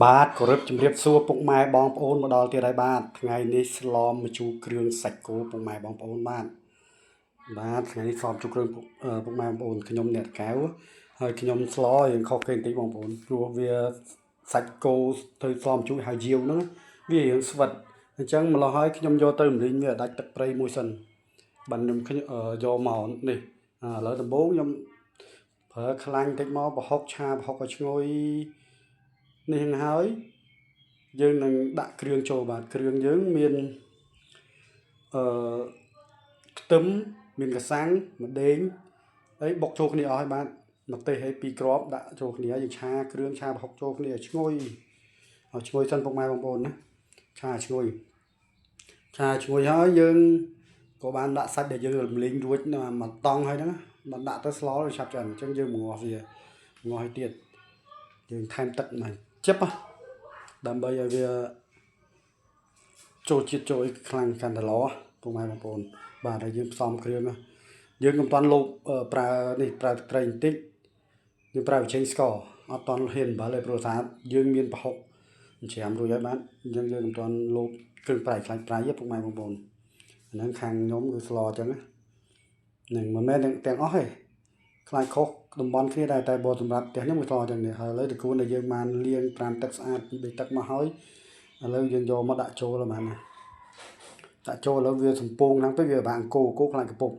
បាទគោរពជំរាបសួរពុកម៉ែបងប្អូនមកដល់ទៀតហើយបាទថ្ងៃនេះស្លម្ជូរគ្រឿងសាច់គោពុកម៉ែបងប្អូនបាទថ្ងៃនេះស្លម្ជូរគ្រឿងពុកម៉ែបងប្អូនខ្ញុំអ្នកកៅហើយខ្ញុំស្លយើងខុសគេបន្តិចបងប្អូនព្រោះវាសាច់គោទៅស្លម្ជូរហៅយាវហ្នឹងវារៀងស្វិតអញ្ចឹងម្ល៉េះហើយខ្ញុំយកទៅរំលីងវាដាច់ទឹកព្រៃមួយសិនបាទខ្ញុំយកមកនេះឥឡូវដំបូងខ្ញុំប្រើខ្លាញ់តិចមកប្រហុកឆាប្រហុកឲ្យឈ្ងុយនេះហើយយើងនឹងដាក់គ្រឿងចូលបាទគ្រឿងយើងមានខ្ទឹមមានកសាំងម្ដេងហើយបុកចូលគ្នាអស់ហើយបាទម្ទេសឲ្យ2គ្រាប់ដាក់ចូលគ្នាយើងឆាគ្រឿងឆាប្រហុកចូលគ្នាឲ្យឈ្ងុយសិនពុកម៉ែបងប្អូនណាឆាឈ្ងុយហើយយើងក៏បានដាក់សាច់ដែលយើងរំលីងរួចមកតង់ហើយហ្នឹងមកដាក់ទៅស្លវាឆាប់ឆ្អិនអញ្ចឹងយើងងាស់វាងាស់ឲ្យទៀតយើងថែមទឹកមកជិបដើម្បីឲ្យវាចូលជាតិចូលខ្លាំងកាន់តែល្អពុកម៉ែបងប្អូនបាទហើយយើងផ្សំគ្រឿងយើងមិនតាន់លោកប្រើនេះប្រើទឹកត្រីបន្តិចយើងប្រើវិជ័យស្ករអត់តាន់ហ៊ានអំបិលទេព្រោះថាយើងមានប្រហុកច្រាមរួចហើយបាទអញ្ចឹងយើងមិនតាន់លោកគ្រឿងប្រៃខ្លាញ់ប្រៃទេពុកម៉ែបងប្អូនអាហ្នឹងខាងខ្ញុំគឺស្លអញ្ចឹងហ្នឹងមិនមែនទាំងអស់ទេខ្លាចខុសតំបន់គ្នាដែរតែបើសម្រាប់ផ្ទះខ្ញុំគឺស្លអញ្ចឹងនេះហើយឥឡូវតកូនដែលយើងបានលាងត្រាំទឹកស្អាតពី3ទឹកមកហើយឥឡូវយើងយកមកដាក់ចូលហើយបាទណាដាក់ចូលឥឡូវវាសំពងហ្នឹងទៅវាបាក់អង្គគោខ្លាចកពុក